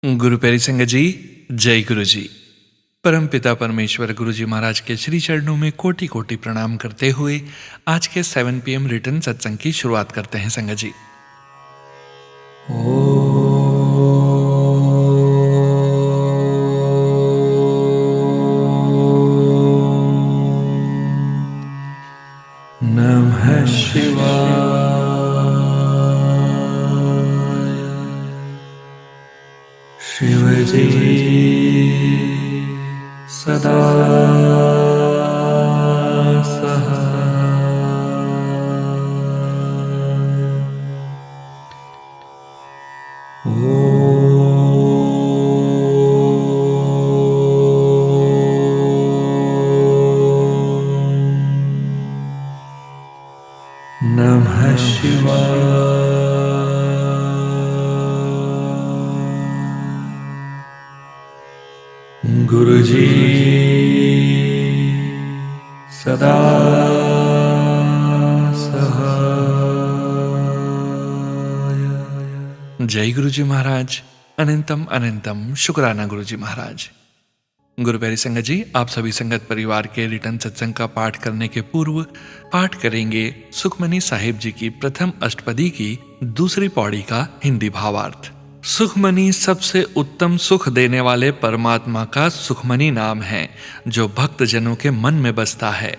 गुरु प्यारी संगत जी, जय गुरु जी। परम पिता परमेश्वर गुरु जी महाराज के श्री चरणों में कोटि कोटि प्रणाम करते हुए आज के 7 PM रिटर्न सत्संग की शुरुआत करते हैं संगत जी। नमः शिवाय। शिव जी सदा नमः शिवाय। गुरु जी सदा सहाय। जय गुरु जी महाराज। अनंतम अनंतम शुक्राना गुरु जी महाराज। गुरु प्यारी संगत जी, आप सभी संगत परिवार के रिटर्न सत्संग का पाठ करने के पूर्व पाठ करेंगे सुखमनी साहिब जी की प्रथम अष्टपदी की दूसरी पौड़ी का हिंदी भावार्थ। सुखमनी सबसे उत्तम सुख देने वाले परमात्मा का सुखमनी नाम है, जो भक्त जनों के मन में बसता है।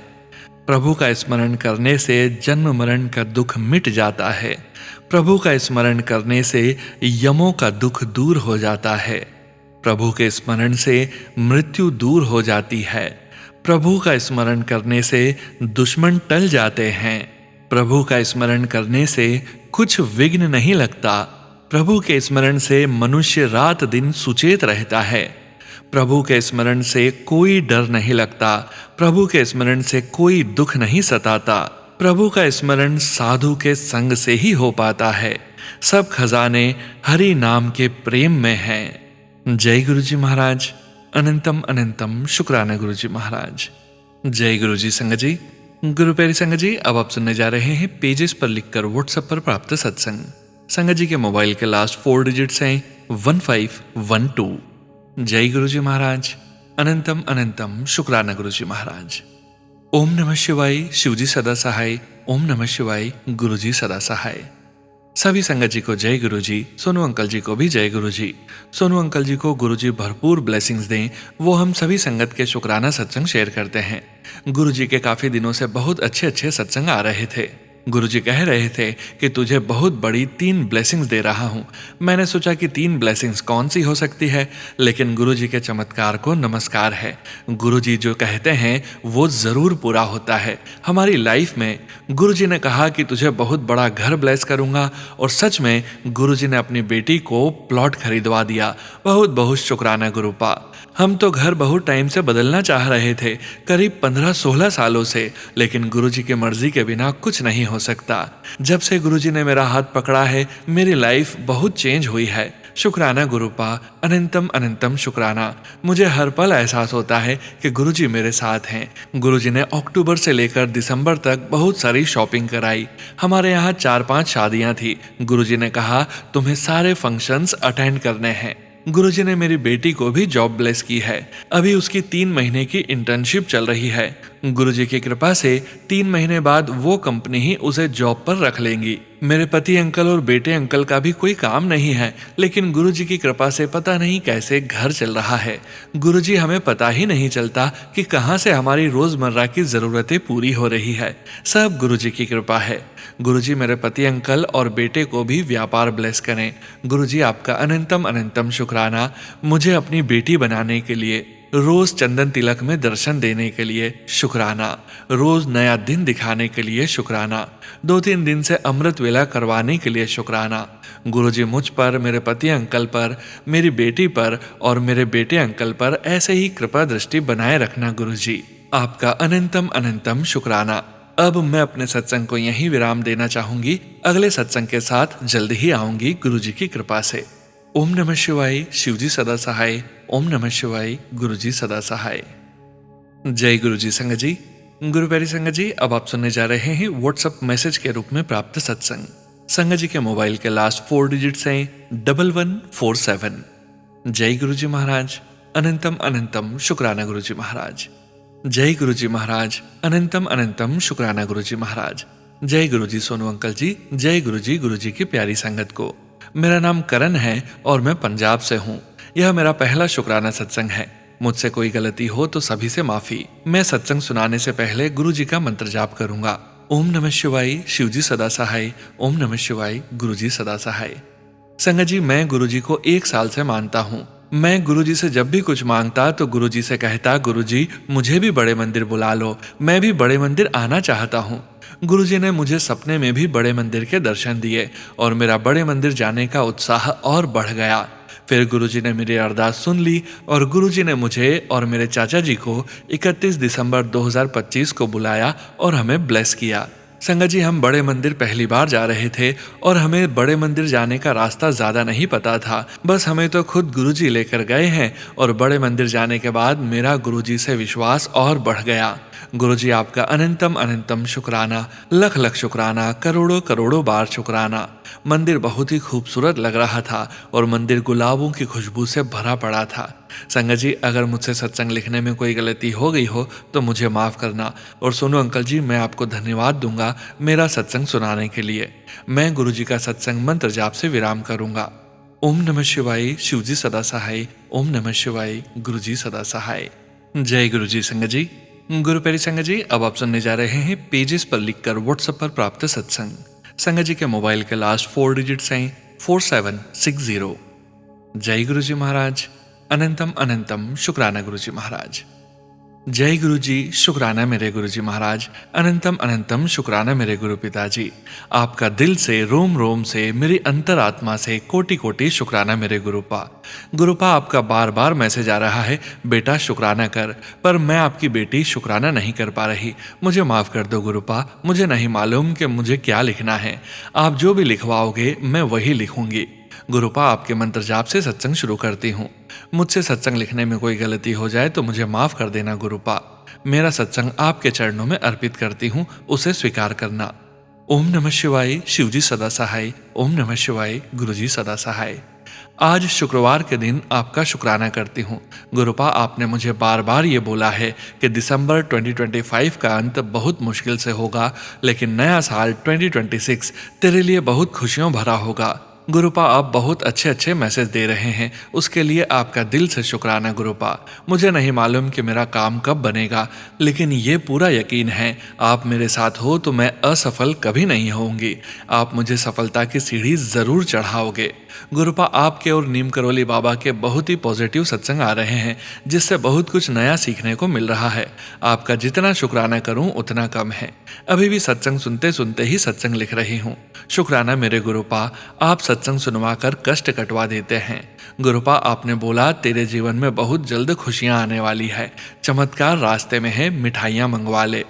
प्रभु का स्मरण करने से जन्म मरण का दुख मिट जाता है। प्रभु का स्मरण करने से यमों का दुख दूर हो जाता है। प्रभु के स्मरण से मृत्यु दूर हो जाती है। प्रभु का स्मरण करने से दुश्मन टल जाते हैं। प्रभु का स्मरण करने से कुछ विघ्न नहीं लगता। प्रभु के स्मरण से मनुष्य रात दिन सुचेत रहता है। प्रभु के स्मरण से कोई डर नहीं लगता। प्रभु के स्मरण से कोई दुख नहीं सताता। प्रभु का स्मरण साधु के संग से ही हो पाता है। सब खजाने हरि नाम के प्रेम में हैं। जय गुरु जी महाराज। अनंतम अनंतम शुक्राना गुरु जी महाराज। जय गुरु जी संगत जी। गुरु प्यारी संगत जी, अब आप सुनने जा रहे हैं पेजेस पर लिखकर व्हाट्सएप पर प्राप्त सत्संग। संगत जी के मोबाइल के लास्ट 4 डिजिट्स हैं 1512। जय गुरु जी महाराज। अनंतम अनंतम शुक्राना गुरु जी महाराज। ओम नमः शिवाय। शिव जी सदा सहाय। ओम नमः शिवाय। गुरु जी सदा सहाय। सभी संगत जी को जय गुरु जी। सोनू अंकल जी को भी जय गुरु जी। सोनू अंकल जी को गुरु जी भरपूर ब्लेसिंग्स दें, वो हम सभी संगत के शुक्राना सत्संग शेयर करते हैं। गुरु जी के काफी दिनों से बहुत अच्छे अच्छे सत्संग आ रहे थे। गुरु जी कह रहे थे कि तुझे बहुत बड़ी 3 ब्लेसिंग्स दे रहा हूँ। मैंने सोचा कि 3 ब्लेसिंग्स कौन सी हो सकती है, लेकिन गुरु जी के चमत्कार को नमस्कार है। गुरु जी जो कहते हैं वो जरूर पूरा होता है। हमारी लाइफ में गुरु जी ने कहा कि तुझे बहुत बड़ा घर ब्लेस करूंगा, और सच में गुरु जी ने अपनी बेटी को प्लॉट खरीदवा दिया। बहुत बहुत शुक्राना गुरुपा। हम तो घर बहुत टाइम से बदलना चाह रहे थे, करीब 15-16 सालों से, लेकिन गुरुजी की मर्जी के बिना कुछ नहीं हो सकता। जब से गुरुजी ने मेरा हाथ पकड़ा है, मेरी लाइफ बहुत चेंज हुई है। शुक्राना गुरुपा। अनंतम अनंतम शुक्राना। मुझे हर पल एहसास होता है कि गुरुजी मेरे साथ हैं। गुरुजी ने अक्टूबर से लेकर दिसंबर तक बहुत सारी शॉपिंग कराई। हमारे यहाँ 4-5 शादियां थी। गुरुजी ने कहा तुम्हें सारे फंक्शंस अटेंड करने हैं। गुरुजी ने मेरी बेटी को भी जॉब ब्लेस की है। अभी उसकी 3 महीने की इंटर्नशिप चल रही है। गुरुजी की कृपा से 3 महीने बाद वो कंपनी ही उसे जॉब पर रख लेंगी। मेरे पति अंकल और बेटे अंकल का भी कोई काम नहीं है, लेकिन गुरुजी की कृपा से पता नहीं कैसे घर चल रहा है। गुरुजी हमें पता ही नहीं चलता कि कहाँ से हमारी रोजमर्रा की जरूरतें पूरी हो रही है। सब गुरुजी की कृपा है। गुरुजी मेरे पति अंकल और बेटे को भी व्यापार ब्लेस करें। गुरुजी आपका अनंतम अनंतम शुक्राना। मुझे अपनी बेटी बनाने के लिए, रोज चंदन तिलक में दर्शन देने के लिए शुक्राना। रोज नया दिन दिखाने के लिए शुक्राना। 2-3 दिन से अमृत वेला करवाने के लिए शुक्राना। गुरुजी मुझ पर, मेरे पति अंकल पर, मेरी बेटी पर और मेरे बेटे अंकल पर ऐसे ही कृपा दृष्टि बनाए रखना गुरुजी। आपका अनंतम अनंतम शुक्राना। अब मैं अपने सत्संग को यहीं विराम देना चाहूंगी। अगले सत्संग के साथ जल्दी ही आऊंगी गुरुजी की कृपा से। ओम नमः शिवाय। शिवजी सदा सहाय। ओम नमः शिवाय। गुरुजी सदा सहाय। जय गुरुजी संगत जी। गुरु प्यारी संगत जी, अब आप सुनने जा रहे हैं व्हाट्सएप मैसेज के रूप में प्राप्त सत्संग। संगत जी के मोबाइल के लास्ट 4 डिजिट्स हैं 1147। जय गुरुजी महाराज। अनंतम अनंतम शुक्राना गुरुजी महाराज। जय गुरुजी महाराज। अनंतम अनंतम शुक्राना गुरुजी महाराज। जय गुरुजी सोनू अंकल जी। जय गुरुजी, गुरुजी की प्यारी संगत को। मेरा नाम करण है और मैं पंजाब से हूँ। यह मेरा पहला शुक्राना सत्संग है। मुझसे कोई गलती हो तो सभी से माफी। मैं सत्संग सुनाने से पहले गुरुजी का मंत्र जाप करूंगा। ओम नमः शिवाय, शिवजी सदा सहाय। ओम नमः शिवाय, गुरुजी सदा सहाय। संगत जी, मैं गुरुजी को 1 साल से मानता हूँ। मैं गुरुजी से जब भी कुछ मांगता तो गुरुजी से कहता, गुरुजी मुझे भी बड़े मंदिर बुला लो, मैं भी बड़े मंदिर आना चाहता हूँ। गुरुजी ने मुझे सपने में भी बड़े मंदिर के दर्शन दिए और मेरा बड़े मंदिर जाने का उत्साह और बढ़ गया। फिर गुरुजी ने मेरी अरदास सुन ली और गुरुजी ने मुझे और मेरे चाचा जी को 31 दिसंबर 2025 को बुलाया और हमें ब्लेस किया। संगत जी, हम बड़े मंदिर पहली बार जा रहे थे और हमें बड़े मंदिर जाने का रास्ता ज्यादा नहीं पता था। बस हमें तो खुद गुरुजी लेकर गए हैं और बड़े मंदिर जाने के बाद मेरा गुरुजी से विश्वास और बढ़ गया। गुरुजी आपका अनंतम अनंतम शुक्राना, लख लख शुक्राना, करोड़ों करोड़ों बार शुक्राना। मंदिर बहुत ही खूबसूरत लग रहा था और मंदिर गुलाबों की खुशबू से भरा पड़ा था। संगत जी, अगर मुझसे सत्संग लिखने में कोई गलती हो गई हो तो मुझे माफ करना। और सोनू अंकल जी, मैं आपको धन्यवाद दूंगा मेरा सत्संग सुनाने के लिए। मैं गुरुजी का सत्संग मंत्र जाप से विराम करूंगा। ओम नमः शिवाय, शिवजी सदा सहाय। ओम नमः शिवाय, गुरुजी सदा सहाय। जय गुरुजी। संगत जी, गुरु प्यारी संगत जी, अब आप सुनने जा रहे हैं पेजेस पर लिखकर व्हाट्सएप पर प्राप्त सत्संग। संगत जी के मोबाइल के लास्ट 4 डिजिट्स हैं 4760। जय गुरुजी महाराज। अनंतम अनंतम शुक्राना गुरुजी महाराज। जय गुरुजी, शुक्राना मेरे गुरुजी महाराज। अनंतम अनंतम शुक्राना मेरे गुरु पिताजी। आपका दिल से, रोम रोम से, मेरी अंतरात्मा से कोटि कोटि शुक्राना मेरे गुरुपा। गुरुपा, आपका बार बार मैसेज आ रहा है, बेटा शुक्राना कर, पर मैं आपकी बेटी शुक्राना नहीं कर पा रही। मुझे माफ कर दो गुरुपा, मुझे नहीं मालूम कि मुझे क्या लिखना है। आप जो भी लिखवाओगे मैं वही लिखूंगी। गुरुपा, आपके मंत्र जाप से सत्संग शुरू करती हूँ। मुझसे सत्संग लिखने में कोई गलती हो जाए तो मुझे माफ कर देना गुरुपा। मेरा सत्संग आपके चरणों में अर्पित करती हूँ, उसे स्वीकार करना। ओम नमः शिवाय, शिवजी सदा सहाय। ओम नमः शिवाय, गुरुजी सदा सहाय। आज शुक्रवार के दिन आपका शुक्राना करती हूँ। गुरुपा, आपने मुझे बार बार ये बोला है कि दिसंबर 2025 का अंत बहुत मुश्किल से होगा, लेकिन नया साल 2026 तेरे लिए बहुत खुशियों भरा होगा। गुरुपा, आप बहुत अच्छे अच्छे मैसेज दे रहे हैं, उसके लिए आपका दिल से शुक्राना गुरुपा। मुझे नहीं मालूम कि मेरा काम कब बनेगा, लेकिन ये पूरा यकीन है आप मेरे साथ हो तो मैं असफल कभी नहीं होऊंगी। आप मुझे सफलता की सीढ़ी जरूर चढ़ाओगे। गुरुपा, आपके और नीम करोली बाबा के बहुत ही पॉजिटिव सत्संग आ रहे हैं, जिससे बहुत कुछ नया सीखने को मिल रहा है। आपका जितना शुक्राना करूं उतना कम है। अभी भी सत्संग सुनते सुनते ही सत्संग लिख रही हूँ। शुक्राना मेरे गुरुपा, आप सत्संग सुनवा कर कष्ट कटवा देते हैं। गुरुपा, आपने बोला तेरे जीवन में बहुत जल्द खुशियां आने वाली है, चमत्कार रास्ते में है, मिठाइयां मंगवा ले।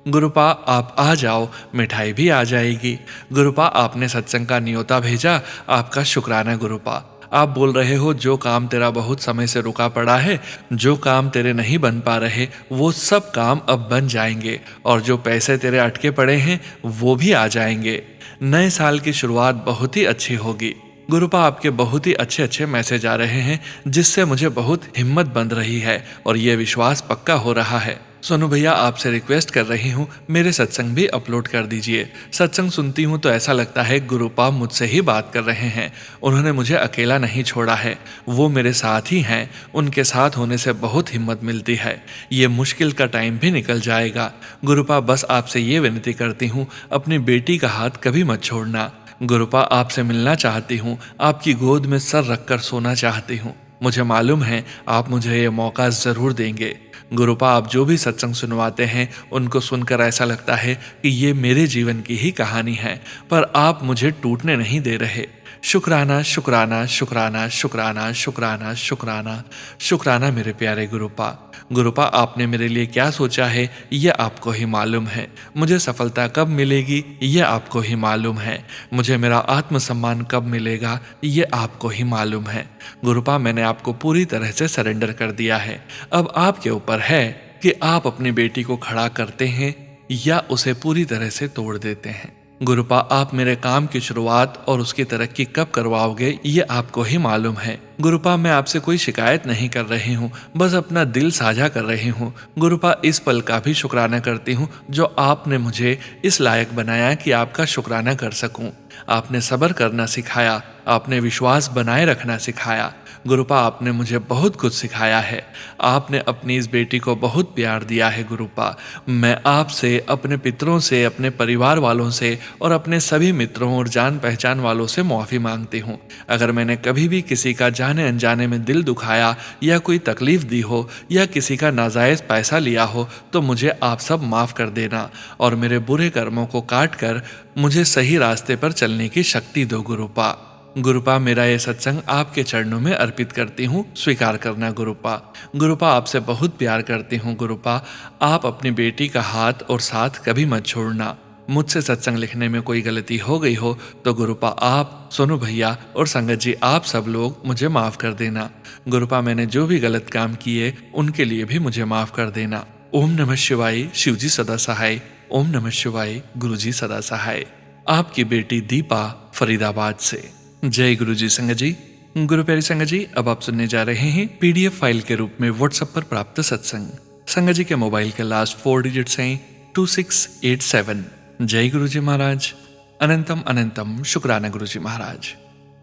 गुरुपा, आप आ जाओ, मिठाई भी आ जाएगी। गुरुपा, आपने सत्संग का न्योता भेजा, आपका शुक्राना गुरुपा। आप बोल रहे हो जो काम तेरा बहुत समय से रुका पड़ा है, जो काम तेरे नहीं बन पा रहे, वो सब काम अब बन जाएंगे और जो पैसे तेरे अटके पड़े हैं वो भी आ जाएंगे। नए साल की शुरुआत बहुत ही अच्छी होगी। गुरुपा, आपके बहुत ही अच्छे अच्छे मैसेज आ रहे हैं, जिससे मुझे बहुत हिम्मत बन रही है और ये विश्वास पक्का हो रहा है। सोनू भैया, आपसे रिक्वेस्ट कर रही हूँ, मेरे सत्संग भी अपलोड कर दीजिए। सत्संग सुनती हूँ तो ऐसा लगता है गुरुपा मुझसे ही बात कर रहे हैं। उन्होंने मुझे अकेला नहीं छोड़ा है, वो मेरे साथ ही हैं। उनके साथ होने से बहुत हिम्मत मिलती है। ये मुश्किल का टाइम भी निकल जाएगा। गुरुपा, बस आपसे ये विनती करती हूँ, अपनी बेटी का हाथ कभी मत छोड़ना। गुरुपा, आपसे मिलना चाहती हूँ, आपकी गोद में सर रखकर सोना चाहती हूँ। मुझे मालूम है आप मुझे ये मौका जरूर देंगे। गुरुपा, आप जो भी सत्संग सुनवाते हैं उनको सुनकर ऐसा लगता है कि ये मेरे जीवन की ही कहानी है, पर आप मुझे टूटने नहीं दे रहे। शुक्राना शुक्राना शुक्राना शुक्राना शुक्राना शुक्राना शुक्राना मेरे प्यारे गुरुपा। गुरुपा, आपने मेरे लिए क्या सोचा है ये आपको ही मालूम है। मुझे सफलता कब मिलेगी ये आपको ही मालूम है। मुझे मेरा आत्मसम्मान कब मिलेगा ये आपको ही मालूम है। गुरुपा, मैंने आपको पूरी तरह से सरेंडर कर दिया है। अब आपके ऊपर है कि आप अपनी बेटी को खड़ा करते हैं या उसे पूरी तरह से तोड़ देते हैं। गुरुपा, आप मेरे काम की शुरुआत और उसकी तरक्की कब करवाओगे ये आपको ही मालूम है। गुरुपा मैं आपसे कोई शिकायत नहीं कर रही हूँ, बस अपना दिल साझा कर रही हूँ। गुरुपा इस पल का भी शुक्राना करती हूँ जो आपने मुझे इस लायक बनाया कि आपका शुक्राना कर सकूँ। आपने सब्र करना सिखाया, आपने विश्वास बनाए रखना सिखाया। गुरुपा आपने मुझे बहुत कुछ सिखाया है। आपने अपनी इस बेटी को बहुत प्यार दिया है गुरुपा। मैं आपसे, अपने पितरों से, अपने परिवार वालों से और अपने सभी मित्रों और जान पहचान वालों से माफ़ी मांगती हूँ। अगर मैंने कभी भी किसी का जाने अनजाने में दिल दुखाया या कोई तकलीफ दी हो या किसी का नाजायज़ पैसा लिया हो तो मुझे आप सब माफ़ कर देना और मेरे बुरे कर्मों को काट कर मुझे सही रास्ते पर चलने की शक्ति दो गुरुपा। गुरुपा मेरा ये सत्संग आपके चरणों में अर्पित करती हूँ, स्वीकार करना गुरुपा। गुरुपा आपसे बहुत प्यार करती हूँ गुरुपा। आप अपनी बेटी का हाथ और साथ कभी मत छोड़ना। मुझसे सत्संग लिखने में कोई गलती हो गई हो तो गुरुपा आप, सोनू भैया और संगत जी आप सब लोग मुझे माफ़ कर देना। गुरुपा मैंने जो भी गलत काम किए उनके लिए भी मुझे माफ़ कर देना। ओम नमः शिवाय, शिवजी सदा सहाय। ओम नमः शिवाय, गुरुजी सदा सहाय। आपकी बेटी दीपा, फरीदाबाद से। जय गुरु जी। संगत जी, गुरु प्यारी संगत जी, अब आप सुनने जा रहे हैं पीडीएफ फाइल के रूप में व्हाट्सएप पर प्राप्त सत्संग। संगत जी के मोबाइल के लास्ट 4 डिजिट्स हैं 2687। जय गुरु जी महाराज। अनंतम अनंतम शुक्राना गुरु जी महाराज।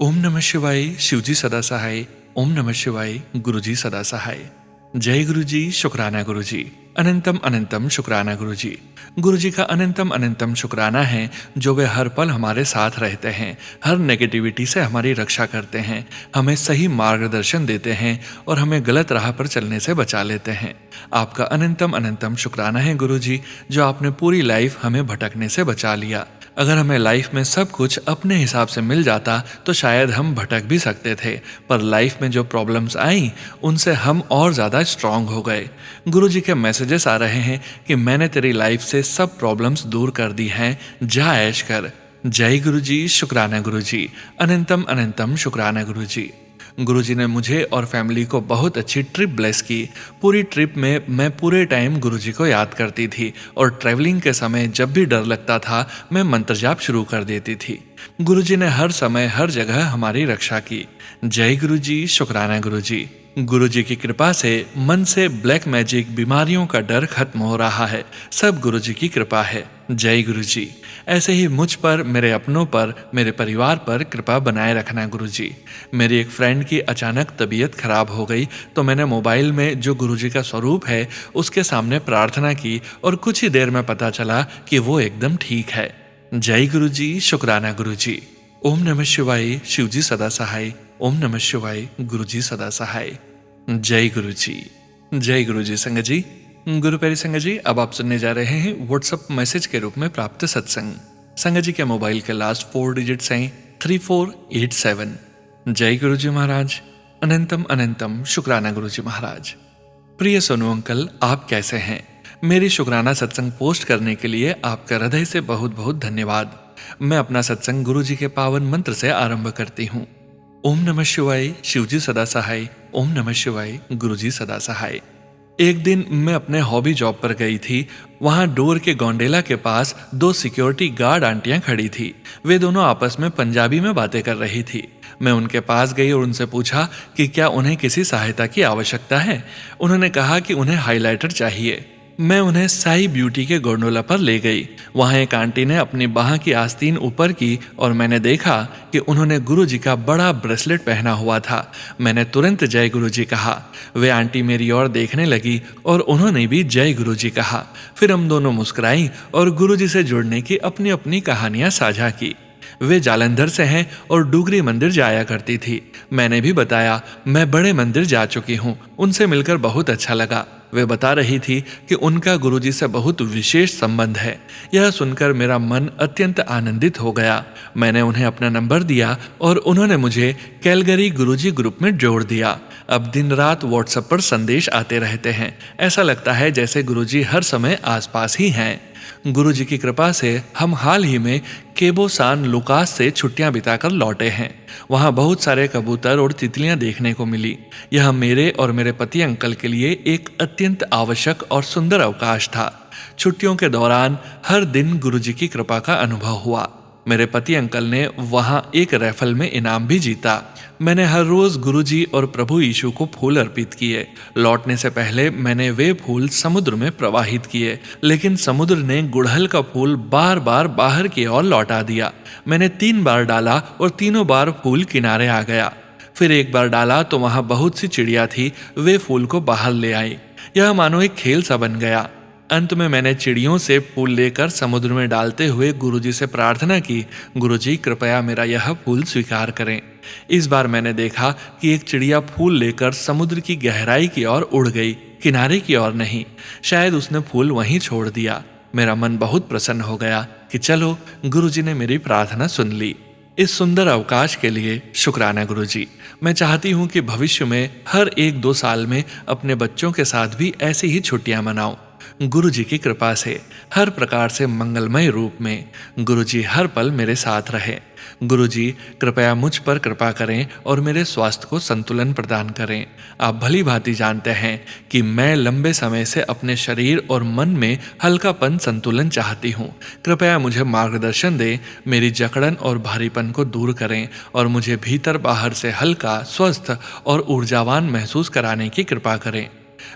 ओम नमः शिवाय, शिवजी सदा सहाय। ओम नमः शिवाय, गुरु जी सदा सहाय। जय गुरु जी, शुक्राना गुरु जी। अनंतम अनंतम शुक्राना गुरु जी। गुरु जी का अनंतम अनंतम शुक्राना है जो वे हर पल हमारे साथ रहते हैं, हर नेगेटिविटी से हमारी रक्षा करते हैं, हमें सही मार्गदर्शन देते हैं और हमें गलत राह पर चलने से बचा लेते हैं। आपका अनंतम अनंतम शुक्राना है गुरु जी जो आपने पूरी लाइफ हमें भटकने से बचा लिया। अगर हमें लाइफ में सब कुछ अपने हिसाब से मिल जाता तो शायद हम भटक भी सकते थे, पर लाइफ में जो प्रॉब्लम्स आई उनसे हम और ज़्यादा स्ट्रांग हो गए। गुरु जी के मैसेजेस आ रहे हैं कि मैंने तेरी लाइफ से सब प्रॉब्लम्स दूर कर दी हैं, जा ऐश कर। जय गुरु जी, शुक्राना गुरु जी। अनंतम अनंतम शुक्राना गुरु जी। गुरुजी ने मुझे और फैमिली को बहुत अच्छी ट्रिप ब्लेस की। पूरी ट्रिप में मैं पूरे टाइम गुरुजी को याद करती थी और ट्रैवलिंग के समय जब भी डर लगता था मैं मंत्र जाप शुरू कर देती थी। गुरुजी ने हर समय हर जगह हमारी रक्षा की। जय गुरुजी, शुक्राना गुरुजी। गुरुजी की कृपा से मन से ब्लैक मैजिक, बीमारियों का डर खत्म हो रहा है। सब गुरुजी की कृपा है। जय गुरुजी। ऐसे ही मुझ पर, मेरे अपनों पर, मेरे परिवार पर कृपा बनाए रखना गुरुजी। मेरी एक फ्रेंड की अचानक तबीयत खराब हो गई तो मैंने मोबाइल में जो गुरुजी का स्वरूप है उसके सामने प्रार्थना की और कुछ ही देर में पता चला कि वो एकदम ठीक है। जय गुरुजी, शुक्राना गुरुजी। ओम नमः शिवाय, शिवजी सदा सहाय। ओम नमः शिवाय, गुरुजी सदा सहाय। जय गुरुजी। जय गुरुजी। संगत जी, गुरु प्यारी संगत जी, अब आप सुनने जा रहे हैं व्हाट्सएप मैसेज के रूप में प्राप्त सत्संग। संगत जी के मोबाइल के लास्ट 4 डिजिट्स हैं 3487। जय गुरु जी महाराज। अनंतम अनंतम शुक्राना गुरु जी महाराज। प्रिय सोनू अंकल, आप कैसे हैं? मेरी शुक्राना सत्संग पोस्ट करने के लिए आपका हृदय से बहुत बहुत धन्यवाद। मैं अपना सत्संग गुरु जी के पावन मंत्र से आरंभ करती हूँ। ओम नमः शिवाय, शिवजी सदा सहाय। ओम नमः शिवाय, गुरुजी सदा सहाय। एक दिन मैं अपने हॉबी जॉब पर गई थी। वहां डोर के गोंडेला के पास 2 सिक्योरिटी गार्ड आंटियां खड़ी थी। वे दोनों आपस में पंजाबी में बातें कर रही थी। मैं उनके पास गई और उनसे पूछा कि क्या उन्हें किसी सहायता की आवश्यकता है। उन्होंने कहा कि उन्हें हाइलाइटर चाहिए। मैं उन्हें साई ब्यूटी के गोंडोला पर ले गई। वहां एक आंटी ने अपनी बाह की आस्तीन ऊपर की और मैंने देखा कि उन्होंने गुरुजी का बड़ा ब्रेसलेट पहना हुआ था। मैंने तुरंत जय गुरुजी कहा। वे आंटी मेरी ओर देखने लगी और उन्होंने भी जय गुरुजी कहा। फिर हम दोनों मुस्कुराई और गुरुजी से जुड़ने की अपनी अपनी कहानियां साझा की। वे जालंधर से हैं और डुगरी मंदिर जाया करती थी। मैंने भी बताया मैं बड़े मंदिर जा चुकी हूँ, उनसे मिलकर बहुत अच्छा लगा। वे बता रही थी कि उनका गुरुजी से बहुत विशेष संबंध है। यह सुनकर मेरा मन अत्यंत आनंदित हो गया। मैंने उन्हें अपना नंबर दिया और उन्होंने मुझे कैलगरी गुरुजी ग्रुप में जोड़ दिया। अब दिन रात व्हाट्सएप पर संदेश आते रहते हैं। ऐसा लगता है जैसे गुरुजी हर समय आसपास ही हैं। गुरुजी की कृपा से हम हाल ही में केबो सान लुकास से छुट्टियां बिताकर लौटे हैं। वहां बहुत सारे कबूतर और तितलियां देखने को मिली। यह मेरे और मेरे पति अंकल के लिए एक अत्यंत आवश्यक और सुंदर अवकाश था। छुट्टियों के दौरान हर दिन गुरुजी की कृपा का अनुभव हुआ। मेरे पति अंकल ने वहां एक रैफल में इनाम भी जीता। मैंने हर रोज गुरुजी और प्रभु यीशु को फूल अर्पित किए। लौटने से पहले मैंने वे फूल समुद्र में प्रवाहित किए, लेकिन समुद्र ने गुड़हल का फूल बार बार बाहर की ओर लौटा दिया। मैंने 3 बार डाला और तीनों बार फूल किनारे आ गया। फिर एक बार डाला तो वहां बहुत सी चिड़िया थी, वे फूल को बाहर ले आई। यह मानो एक खेल सा बन गया। अंत में मैंने चिड़ियों से फूल लेकर समुद्र में डालते हुए गुरुजी से प्रार्थना की, गुरुजी कृपया मेरा यह फूल स्वीकार करें। इस बार मैंने देखा कि एक चिड़िया फूल लेकर समुद्र की गहराई की ओर उड़ गई, किनारे की ओर नहीं। शायद उसने फूल वहीं छोड़ दिया। मेरा मन बहुत प्रसन्न हो गया कि चलो, गुरुजी ने मेरी प्रार्थना सुन ली। इस सुंदर अवकाश के लिए शुक्राना गुरुजी। मैं चाहती हूँ कि भविष्य में हर 1-2 साल में अपने बच्चों के साथ भी ऐसी ही छुट्टियां मनाऊं। गुरुजी की कृपा से हर प्रकार से मंगलमय रूप में गुरुजी हर पल मेरे साथ रहे। गुरुजी कृपया मुझ पर कृपा करें और मेरे स्वास्थ्य को संतुलन प्रदान करें। आप भली भांति जानते हैं कि मैं लंबे समय से अपने शरीर और मन में हल्कापन संतुलन चाहती हूँ। कृपया मुझे मार्गदर्शन दें, मेरी जकड़न और भारीपन को दूर करें और मुझे भीतर बाहर से हल्का, स्वस्थ और ऊर्जावान महसूस कराने की कृपा करें।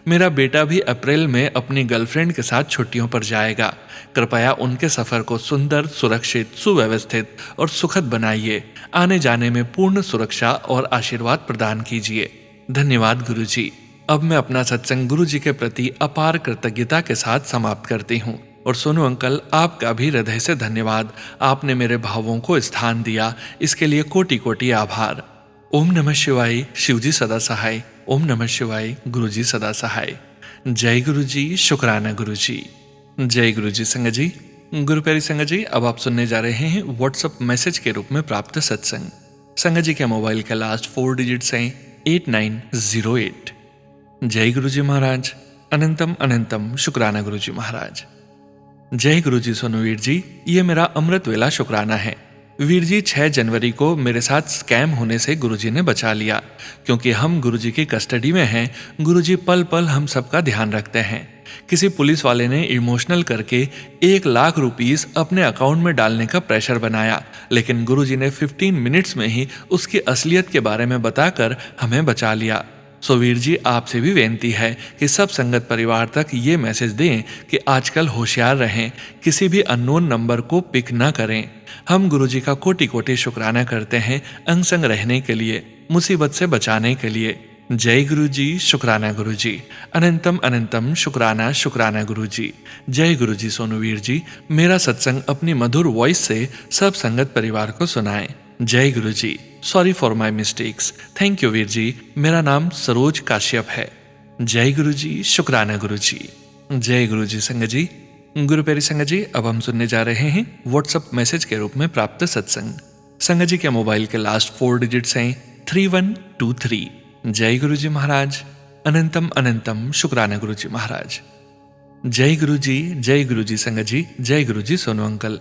मेरा बेटा भी अप्रैल में अपनी गर्लफ्रेंड के साथ छुट्टियों पर जाएगा। कृपया उनके सफर को सुंदर, सुरक्षित, सुव्यवस्थित और सुखद बनाइए। आने जाने में पूर्ण सुरक्षा और आशीर्वाद प्रदान कीजिए। धन्यवाद गुरुजी। अब मैं अपना सत्संग गुरुजी के प्रति अपार कृतज्ञता के साथ समाप्त करती हूँ। और सोनू अंकल, आपका भी हृदय से धन्यवाद। आपने मेरे भावों को स्थान दिया, इसके लिए कोटि कोटि आभार। ओम नमः शिवाय। शिवजी सदा सहाय। ओम नमः शिवाय। गुरुजी सदा सहाय। जय गुरुजी। शुक्राना गुरुजी। जय गुरुजी। संगत जी, गुरु प्यारी संगत जी, अब आप सुनने जा रहे हैं व्हाट्सएप मैसेज के रूप में प्राप्त सत्संग। संगत जी के मोबाइल के लास्ट 4 डिजिट्स हैं 8908। जय गुरुजी महाराज। अनंतम अनंतम शुक्राना गुरुजी महाराज। जय गुरुजी सोनूवीर जी, ये मेरा अमृत वेला शुक्राना है। वीर जी, 6 जनवरी को मेरे साथ स्कैम होने से गुरुजी ने बचा लिया। क्योंकि हम गुरुजी की कस्टडी में हैं, गुरुजी पल पल हम सबका ध्यान रखते हैं। किसी पुलिस वाले ने इमोशनल करके 1 लाख रुपीस अपने अकाउंट में डालने का प्रेशर बनाया, लेकिन गुरुजी ने 15 मिनट्स में ही उसकी असलियत के बारे में बताकर हमें बचा लिया। सो वीर जी, आपसे भी विनती है कि सब संगत परिवार तक ये मैसेज दें कि आजकल होशियार रहें, किसी भी अननोन नंबर को पिक ना करें। हम गुरुजी का कोटि कोटि शुक्राना करते हैं अंग संग रहने के लिए, मुसीबत से बचाने के लिए। जय गुरुजी। शुक्राना गुरुजी। अनंतम अनंतम शुक्राना शुक्राना गुरुजी। जय गुरुजी सोनूवीर जी, मेरा सत्संग अपनी मधुर वॉइस से सब संगत परिवार को सुनाएं। जय गुरुजी। Sorry for my mistakes. Thank you Veer ji. मेरा नाम सरोज काश्यप है। जय गुरुजी। शुक्राना गुरुजी। जय गुरुजी। संगत जी, गुरु प्यारी संगत जी, अब हम सुनने जा रहे हैं व्हाट्सएप मैसेज के रूप में प्राप्त सत्संग। संगत जी के मोबाइल के लास्ट 4 डिजिट्स हैं 3123। जय गुरुजी महाराज। अनंतम अनंतम शुक्राना गुरुजी महाराज। जय गुरुजी। जय गुरुजी संगत जी। जय गुरुजी सोनू अंकल।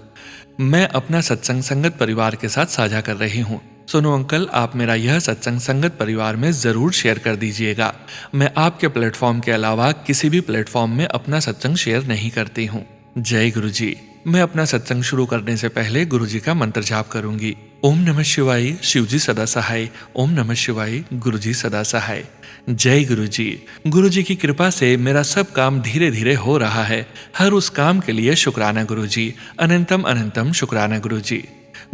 मैं अपना सत्संग संगत परिवार के साथ साझा कर रही हूँ। सोनू अंकल, आप मेरा यह सत्संग संगत परिवार में जरूर शेयर कर दीजिएगा। मैं आपके प्लेटफॉर्म के अलावा किसी भी प्लेटफॉर्म में अपना सत्संग शेयर नहीं करती हूँ। जय गुरुजी। मैं अपना सत्संग शुरू करने से पहले गुरुजी का मंत्र जाप करूंगी। ओम नमः शिवाय। शिवजी सदा सहाय। ओम नमः शिवाय। गुरुजी सदा सहाय। जय गुरुजी। गुरुजी की कृपा से मेरा सब काम धीरे धीरे हो रहा है। हर उस काम के लिए शुक्राना गुरुजी। अनंतम अनंतम शुक्राना गुरुजी।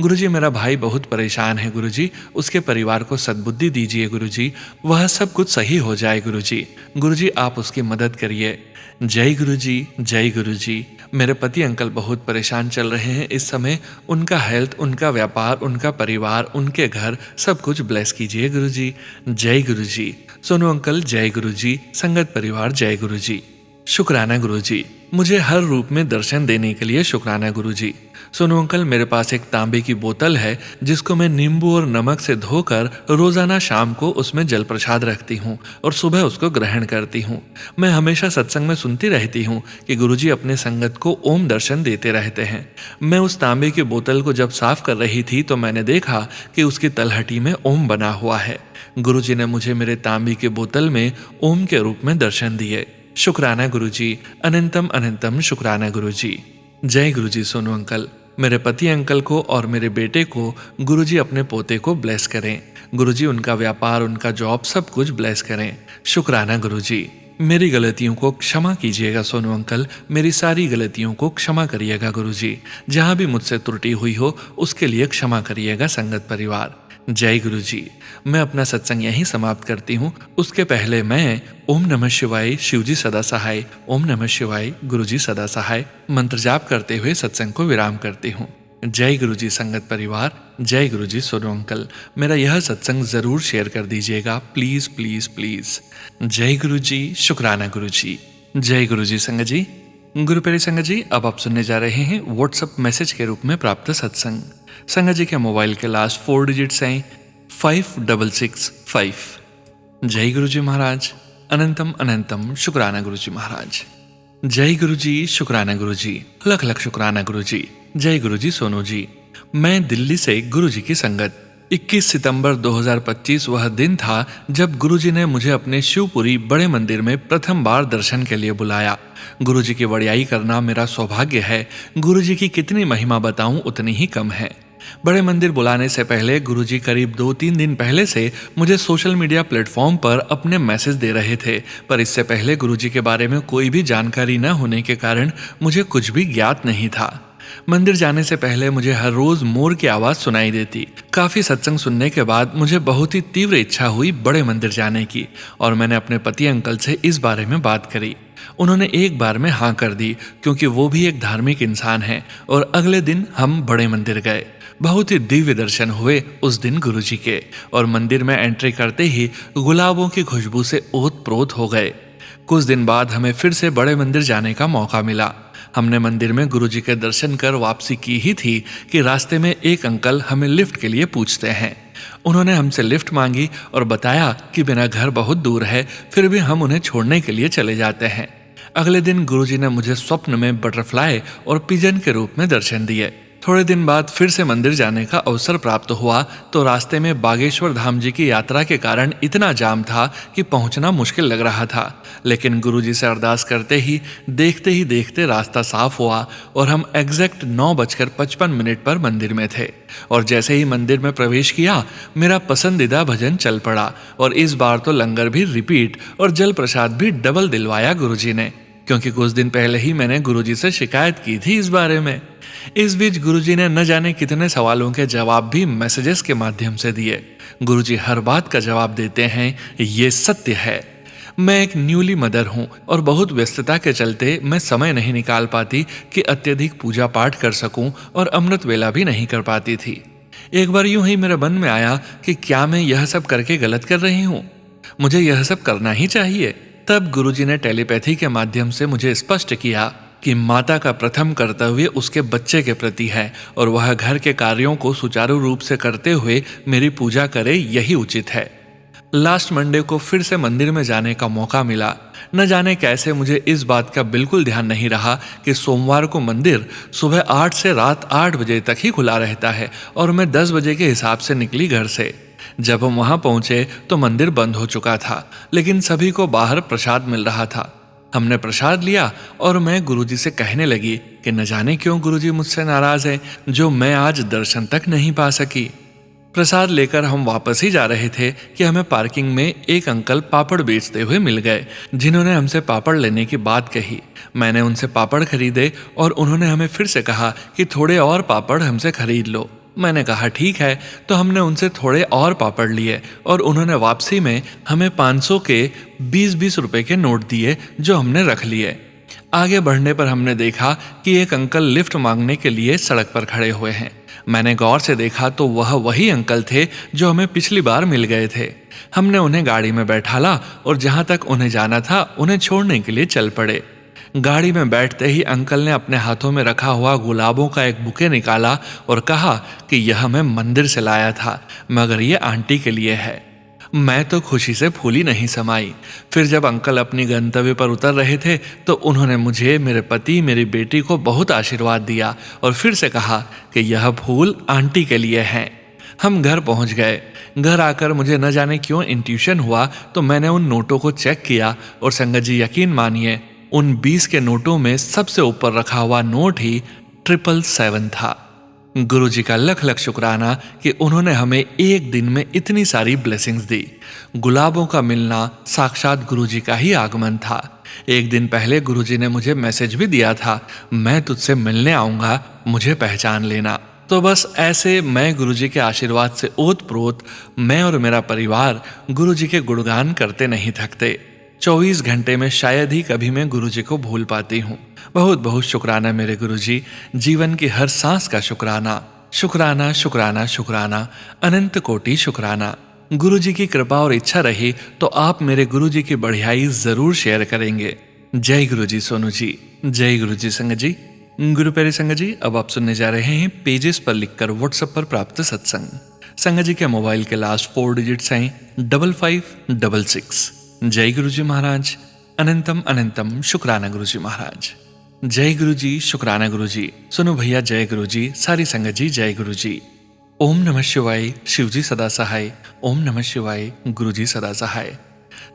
गुरुजी, मेरा भाई बहुत परेशान है गुरुजी, उसके परिवार को सद्बुद्धि दीजिए गुरुजी, वह सब कुछ सही हो जाए गुरुजी। गुरुजी, आप उसकी मदद करिए। जय गुरुजी। जय गुरुजी। मेरे पति अंकल बहुत परेशान चल रहे हैं इस समय। उनका हेल्थ, उनका व्यापार, उनका परिवार, उनके घर, सब कुछ ब्लेस कीजिए गुरुजी। जय गुरुजी। सोनू अंकल जय गुरुजी। संगत परिवार जय गुरुजी। शुक्राना गुरुजी। मुझे हर रूप में दर्शन देने के लिए शुक्राना गुरुजी। सोनू अंकल, मेरे पास एक तांबे की बोतल है जिसको मैं नींबू और नमक से धोकर रोजाना शाम को उसमें जल प्रसाद रखती हूँ और सुबह उसको ग्रहण करती हूँ। मैं हमेशा सत्संग में सुनती रहती हूँ कि गुरुजी अपने संगत को ओम दर्शन देते रहते हैं। मैं उस तांबे की बोतल को जब साफ कर रही थी तो मैंने देखा कि उसकी तलहटी में ओम बना हुआ है। गुरुजी ने मुझे मेरे तांबे की बोतल में ओम के रूप में दर्शन दिए। शुक्राना गुरुजी। अनंतम अनंतम शुक्राना गुरुजी। जय गुरुजी सोनू अंकल। मेरे पति अंकल को और मेरे बेटे को गुरुजी अपने पोते को ब्लेस करें। गुरुजी उनका व्यापार, उनका जॉब, सब कुछ ब्लेस करें। शुक्राना गुरुजी। मेरी गलतियों को क्षमा कीजिएगा सोनू अंकल, मेरी सारी गलतियों को क्षमा करिएगा गुरुजी। जहाँ भी मुझसे त्रुटि हुई हो उसके लिए क्षमा करिएगा संगत परिवार। जय गुरुजी। मैं अपना सत्संग यहीं समाप्त करती हूँ। उसके पहले मैं ओम नमः शिवाय, शिवजी सदा सहाय, ओम नमः शिवाय, गुरुजी सदा सहाय मंत्र जाप करते हुए सत्संग को विराम करती हूँ। जय गुरुजी संगत परिवार, जय गुरुजी सोनू अंकल। मेरा यह सत्संग जरूर शेयर कर दीजिएगा, प्लीज प्लीज प्लीज। जय गुरुजी, शुक्राना गुरुजी। जय गुरुजी संगत जी। गुरु प्यारे संगत जी, अब आप सुनने जा रहे हैं व्हाट्सएप मैसेज के रूप में प्राप्त सत्संग। संगत जी के मोबाइल के लास्ट 4 डिजिट्स हैं 5665। जय गुरुजी महाराज, अनंतम अनंतम शुक्राना गुरुजी महाराज। जय गुरुजी, शुक्राना गुरुजी, लख लख शुक्राना गुरुजी। जय गुरुजी सोनू जी। मैं दिल्ली से गुरुजी की संगत। 21 सितंबर 2025 वह दिन था जब गुरुजी ने मुझे अपने शिवपुरी बड़े मंदिर में प्रथम बार दर्शन के लिए बुलाया। गुरुजी की वड़ियाई करना मेरा सौभाग्य है। गुरुजी की कितनी महिमा बताऊं उतनी ही कम है। बड़े मंदिर बुलाने से पहले गुरुजी करीब 2-3 दिन पहले से मुझे सोशल मीडिया प्लेटफॉर्म पर अपने मैसेज दे रहे थे, पर इससे पहले गुरुजी के बारे में कोई भी जानकारी न होने के कारण मुझे कुछ भी ज्ञात नहीं था। मंदिर जाने से पहले मुझे हर रोज मोर की आवाज सुनाई देती। काफी सत्संग सुनने के बाद मुझे बहुत ही तीव्र इच्छा हुई बड़े मंदिर जाने की, और मैंने अपने पति अंकल से इस बारे में बात करी। उन्होंने एक बार में हाँ कर दी, क्योंकि वो भी एक धार्मिक इंसान है, और अगले दिन हम बड़े मंदिर गए। बहुत ही दिव्य दर्शन हुए उस दिन गुरुजी के, और मंदिर में एंट्री करते ही गुलाबों की खुशबू से ओत-प्रोत हो गए। कुछ दिन बाद हमें फिर से बड़े मंदिर जाने का मौका मिला। हमने मंदिर में गुरुजी के दर्शन कर वापसी की ही थी कि रास्ते में एक अंकल हमें लिफ्ट के लिए पूछते हैं। उन्होंने हमसे लिफ्ट मांगी और बताया कि मेरा घर बहुत दूर है, फिर भी हम उन्हें छोड़ने के लिए चले जाते हैं। अगले दिन गुरुजी ने मुझे स्वप्न में बटरफ्लाई और पिजन के रूप में दर्शन दिए। थोड़े दिन बाद फिर से मंदिर जाने का अवसर प्राप्त हुआ तो रास्ते में बागेश्वर धाम जी की यात्रा के कारण इतना जाम था कि पहुंचना मुश्किल लग रहा था, लेकिन गुरुजी से अरदास करते ही देखते रास्ता साफ हुआ और हम एग्जैक्ट 9:55 पर मंदिर में थे। और जैसे ही मंदिर में प्रवेश किया मेरा पसंदीदा भजन चल पड़ा, और इस बार तो लंगर भी रिपीट और जल प्रसाद भी डबल दिलवाया गुरुजी ने, क्योंकि कुछ दिन पहले ही मैंने गुरुजी से शिकायत की थी इस बारे में। इस बीच गुरुजी ने न जाने कितने सवालों के जवाब भी मैसेजेस के माध्यम से दिए। गुरुजी हर बात का जवाब देते हैं, ये सत्य है। मैं एक न्यूली मदर हूँ और बहुत व्यस्तता के चलते मैं समय नहीं निकाल पाती कि अत्यधिक पूजा पाठ कर सकूं, और अमृत वेला भी नहीं कर पाती थी। एक बार यूं ही मेरे मन में आया कि क्या मैं यह सब करके गलत कर रही हूँ, मुझे यह सब करना ही चाहिए। तब गुरुजी ने टेलीपैथी के माध्यम से मुझे स्पष्ट किया कि माता का प्रथम कर्तव्य उसके बच्चे के प्रति है, और वह घर के कार्यों को सुचारू रूप से करते हुए मेरी पूजा करे, यही उचित है। लास्ट मंडे को फिर से मंदिर में जाने का मौका मिला। न जाने कैसे मुझे इस बात का बिल्कुल ध्यान नहीं रहा कि सोमवार को मंदिर सुबह 8 से रात 8 बजे तक ही खुला रहता है, और मैं 10 बजे के हिसाब से निकली घर से। जब हम वहां पहुंचे तो मंदिर बंद हो चुका था, लेकिन सभी को बाहर प्रसाद मिल रहा था। हमने प्रसाद लिया और मैं गुरुजी से कहने लगी कि न जाने क्यों गुरुजी मुझसे नाराज है, जो मैं आज दर्शन तक नहीं पा सकी। प्रसाद लेकर हम वापस ही जा रहे थे कि हमें पार्किंग में एक अंकल पापड़ बेचते हुए मिल गए, जिन्होंने हमसे पापड़ लेने की बात कही। मैंने उनसे पापड़ खरीदे और उन्होंने हमें फिर से कहा कि थोड़े और पापड़ हमसे खरीद लो। मैंने कहा ठीक है, तो हमने उनसे थोड़े और पापड़ लिए और उन्होंने वापसी में हमें 500 के 20-20 रुपए के नोट दिए, जो हमने रख लिए। आगे बढ़ने पर हमने देखा कि एक अंकल लिफ्ट मांगने के लिए सड़क पर खड़े हुए हैं। मैंने गौर से देखा तो वह वही अंकल थे जो हमें पिछली बार मिल गए थे। हमने उन्हें गाड़ी में बैठाला और जहां तक उन्हें जाना था उन्हें छोड़ने के लिए चल पड़े। गाड़ी में बैठते ही अंकल ने अपने हाथों में रखा हुआ गुलाबों का एक बुके निकाला और कहा कि यह मैं मंदिर से लाया था, मगर ये आंटी के लिए है। मैं तो खुशी से फूली नहीं समाई। फिर जब अंकल अपनी गंतव्य पर उतर रहे थे तो उन्होंने मुझे, मेरे पति, मेरी बेटी को बहुत आशीर्वाद दिया और फिर से कहा कि यह फूल आंटी के लिए हैं। हम घर पहुंच गए। घर आकर मुझे न जाने क्यों इंट्यूशन हुआ तो मैंने उन नोटों को चेक किया और संगत जी यकीन मानिए, उन 20 के नोटों में सबसे ऊपर रखा हुआ नोट ही 777 था। गुरु जी का लख लख शुक्राना कि उन्होंने हमें एक दिन में इतनी सारी ब्लेसिंग्स दी। गुलाबों का मिलना साक्षात गुरु जी का ही आगमन था। एक दिन पहले गुरु जी ने मुझे मैसेज भी दिया था, मैं तुझसे मिलने आऊंगा, मुझे पहचान लेना। तो बस ऐसे मैं गुरु जी के आशीर्वाद से ओत प्रोत मैं और मेरा परिवार गुरु जी के गुणगान करते नहीं थकते। 24 घंटे में शायद ही कभी मैं गुरु जी को भूल पाती हूँ। बहुत बहुत शुक्राना मेरे गुरु जी, जीवन की हर सांस का शुक्राना, शुक्राना शुक्राना शुक्राना, अनंत कोटि शुक्राना। गुरु जी की कृपा और इच्छा रही तो आप मेरे गुरु जी की बढ़ियाई जरूर शेयर करेंगे। जय गुरु जी सोनू जी, जय गुरु जी संगत जी। गुरु प्यारे संगत जी, अब आप सुनने जा रहे हैं पेजेस पर लिखकर व्हाट्सएप पर प्राप्त सत्संग। संगत जी के मोबाइल के लास्ट 4 डिजिट्स हैं 5566। जय गुरु जी महाराज, अनंतम अनंतम शुक्राना गुरु जी महाराज। जय गुरु जी, शुक्राना गुरु जी। सुनो भैया जय गुरु जी, सारी संगत जी जय गुरु जी। ओम नमः शिवाय, शिव जी सदा सहाय। ओम नमः शिवाय, गुरु जी सदा सहाय।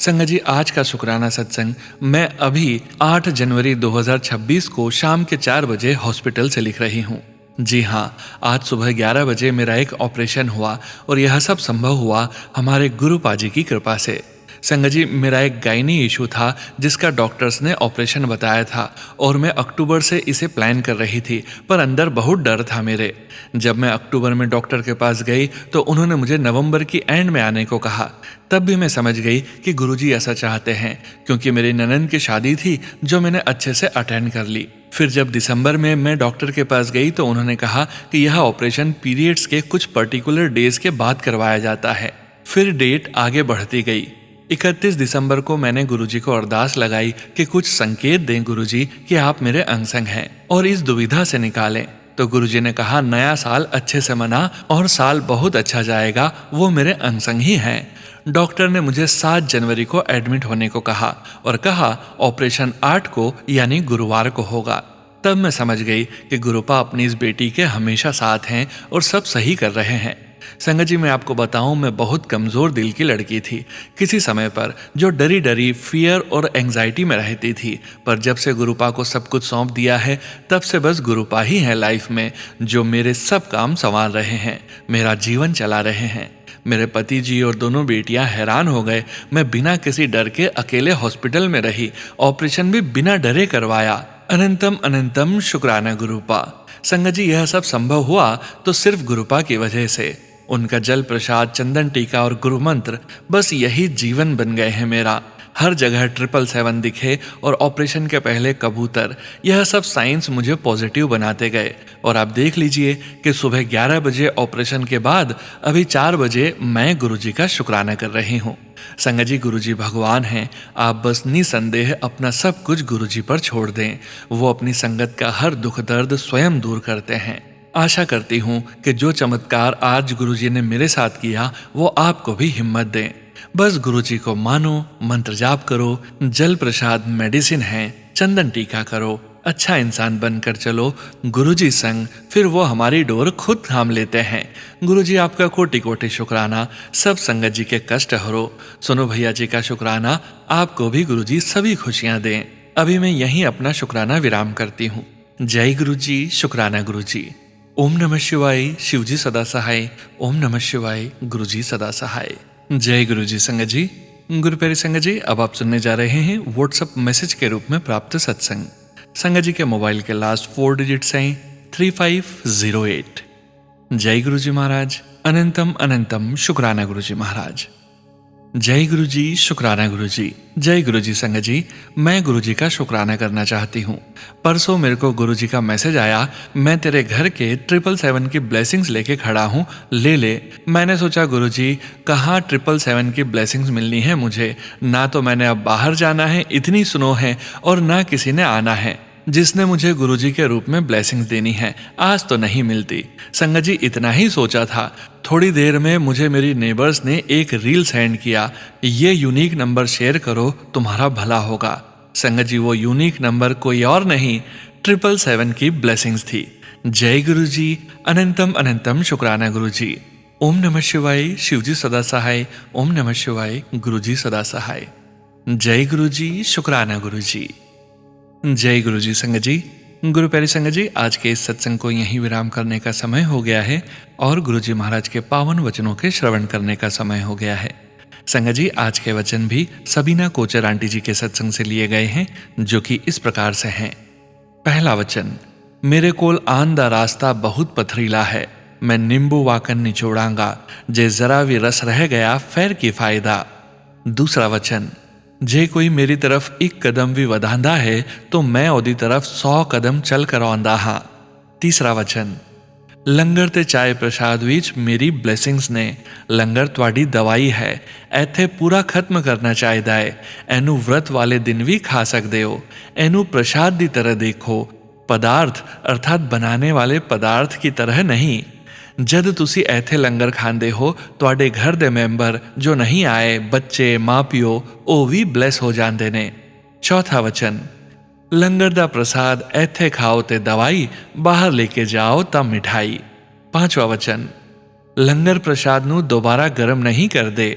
संगत जी, आज का शुक्राना सत्संग मैं अभी 8 जनवरी 2026 को शाम के 4 बजे हॉस्पिटल से लिख रही हूँ। जी हाँ, आज सुबह 11 बजे मेरा एक ऑपरेशन हुआ और यह सब संभव हुआ हमारे गुरु पाजी की कृपा से। संगत जी, मेरा एक गायनी इशू था जिसका डॉक्टर्स ने ऑपरेशन बताया था और मैं अक्टूबर से इसे प्लान कर रही थी, पर अंदर बहुत डर था मेरे। जब मैं अक्टूबर में डॉक्टर के पास गई तो उन्होंने मुझे नवंबर की एंड में आने को कहा। तब भी मैं समझ गई कि गुरुजी ऐसा चाहते हैं, क्योंकि मेरी ननंद की शादी थी जो मैंने अच्छे से अटेंड कर ली। फिर जब दिसंबर में मैं डॉक्टर के पास गई तो उन्होंने कहा कि यह ऑपरेशन पीरियड्स के कुछ पर्टिकुलर डेज के बाद करवाया जाता है। फिर डेट आगे बढ़ती गई। 31 दिसंबर को मैंने गुरुजी को अरदास लगाई कि कुछ संकेत दें गुरुजी कि आप मेरे अंग संग हैं और इस दुविधा से निकालें। तो गुरुजी ने कहा नया साल अच्छे से मना और साल बहुत अच्छा जाएगा, वो मेरे अंग संग ही हैं। डॉक्टर ने मुझे 7 जनवरी को एडमिट होने को कहा और कहा ऑपरेशन 8 को यानी गुरुवार को होगा। तब मैं समझ गई कि गुरुपा अपनी इस बेटी के हमेशा साथ हैं और सब सही कर रहे हैं। संगत जी, मैं आपको बताऊं, मैं बहुत कमजोर दिल की लड़की थी किसी समय पर, जो डरी डरी फियर और एंजाइटी में रहती थी। पर जब से गुरुपा को सब कुछ सौंप दिया है तब से बस गुरुपा ही है लाइफ में, जो मेरे सब काम संवार रहे हैं, मेरा जीवन चला रहे हैं। मेरे पति जी और दोनों बेटियां हैरान हो गए। मैं बिना किसी डर के अकेले हॉस्पिटल में रही, ऑपरेशन भी बिना डरे करवाया। अनंतम अनंतम शुक्राना गुरुपा। संगत जी, यह सब संभव हुआ तो सिर्फ गुरुपा की वजह से। उनका जल प्रसाद, चंदन टीका और गुरु मंत्र, बस यही जीवन बन गए हैं मेरा। हर जगह 777 दिखे और ऑपरेशन के पहले कबूतर, यह सब साइंस मुझे पॉजिटिव बनाते गए। और आप देख लीजिए कि सुबह 11 बजे ऑपरेशन के बाद अभी 4 बजे मैं गुरुजी का शुक्राना कर रही हूँ। संगत जी, गुरुजी भगवान हैं। आप बस निसंदेह अपना सब कुछ गुरुजी पर छोड़ दें, वो अपनी संगत का हर दुख दर्द स्वयं दूर करते हैं। आशा करती हूँ कि जो चमत्कार आज गुरुजी ने मेरे साथ किया वो आपको भी हिम्मत दें। बस गुरुजी को मानो, मंत्र जाप करो, जल प्रसाद मेडिसिन है, चंदन टीका करो, अच्छा इंसान बनकर चलो गुरुजी संग, फिर वो हमारी डोर खुद थाम लेते हैं। गुरुजी आपका कोटि कोटि शुक्राना, सब संगत जी के कष्ट हरो। सुनो भैया जी का शुक्राना, आपको भी गुरुजी सभी खुशियां दें। अभी मैं यहीं अपना शुक्राना विराम करती हूँ। जय गुरुजी, शुक्राना गुरुजी। ओम नमः शिवाय, शिवजी सदा सहाय। ओम नमः शिवाय, गुरुजी सदा सहाय। जय गुरुजी। संगत जी, गुरु प्यारे संगत जी, अब आप सुनने जा रहे हैं व्हाट्सएप मैसेज के रूप में प्राप्त सत्संग। संगत जी के मोबाइल के लास्ट 4 डिजिट्स हैं 3508। जय गुरुजी महाराज, अनंतम अनंतम शुक्राना गुरुजी महाराज। जय गुरुजी, शुक्राना गुरुजी। जय गुरुजी। संगत जी, मैं गुरुजी का शुक्राना करना चाहती हूँ। परसों मेरे को गुरुजी का मैसेज आया, मैं तेरे घर के 777 की ब्लेसिंग्स लेके खड़ा हूँ, ले ले। मैंने सोचा गुरुजी कहाँ 777 की ब्लेसिंग्स मिलनी है मुझे, ना तो मैंने अब बाहर जाना है, इतनी सुनो है, और ना किसी ने आना है जिसने मुझे गुरुजी के रूप में ब्लेसिंग्स देनी है, आज तो नहीं मिलती। संगत जी, इतना ही सोचा था। थोड़ी देर में मुझे मेरी नेबर्स ने एक रील सेंड किया, ये यूनिक नंबर शेयर करो, तुम्हारा भला होगा। संगत जी, वो यूनिक नंबर कोई और नहीं, 777 की ब्लेसिंग्स थी। जय गुरुजी, अनंतम अनंतम शुक्राना गुरुजी। ओम नमः शिवाय, शिवजी सदा सहाय। ओम नमः शिवाय, गुरुजी सदा सहाय। जय गुरुजी, शुक्राना गुरुजी। जय गुरुजी। संगत जी, गुरु प्यारी संगत जी, आज के इस सत्संग को यहीं विराम करने का समय हो गया है और गुरु जी महाराज के पावन वचनों के श्रवण करने का समय हो गया है। संगत जी, आज के वचन भी सबीना कोचर आंटी जी के सत्संग से लिए गए हैं, जो कि इस प्रकार से हैं। पहला वचन, मेरे कोल आन दा रास्ता बहुत पथरीला है, मैं नींबू वाकन निचोड़ांगा, जे जरा भी रस रह गया फैर की फायदा। दूसरा वचन, जे कोई मेरी तरफ एक कदम भी वधांदा है तो मैं ओदी तरफ 100 कदम चल कर आंदा हाँ। तीसरा वचन, लंगर ते चाय प्रसाद विच मेरी ब्लेसिंग्स ने, लंगर ਤੁਹਾਡੀ दवाई है, ਇੱਥੇ पूरा खत्म करना चाहिदा है, एनू व्रत वाले दिन भी खा सकते हो, एनू प्रसाद की तरह देखो, पदार्थ अर्थात बनाने वाले पदार्थ की तरह नहीं। जद तुसी ऐथे लंगर खांदे हो ਤੁਹਾਡੇ घर दे मैंबर जो नहीं आए, बच्चे माँ पिओ ओ भी ब्लैस हो जाते ने। चौथा वचन, लंगर दा प्रसाद ऐथे खाओ ते दवाई, बाहर लेके जाओ तब मिठाई। पांचवा वचन, लंगर प्रसाद नू दोबारा गर्म नहीं कर दे।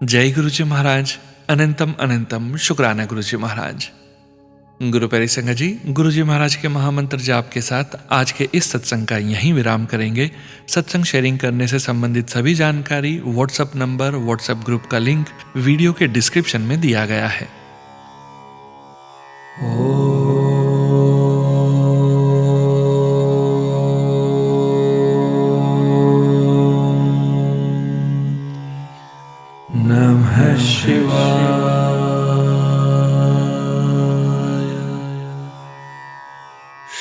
जय गुरु जी महाराज। अनंतम अनंतम शुक्राना गुरु जी महाराज। गुरु प्यारी संगत जी, गुरु जी महाराज के महामंत्र जाप के साथ आज के इस सत्संग का यहीं विराम करेंगे। सत्संग शेयरिंग करने से संबंधित सभी जानकारी, व्हाट्सएप नंबर, व्हाट्सएप ग्रुप का लिंक वीडियो के डिस्क्रिप्शन में दिया गया है। नमः शिवाय।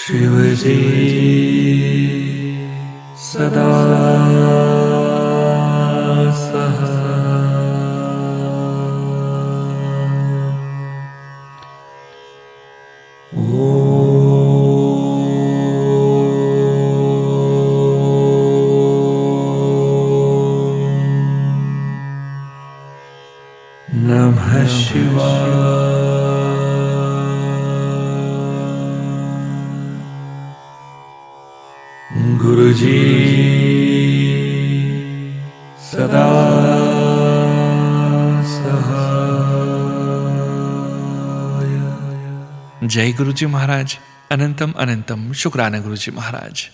शिव जी सदा नमः शिवाय। गुरु जी सदा सहाय। जय गुरु जी महाराज। अनंतम अनंतम शुक्राना गुरु जी महाराज।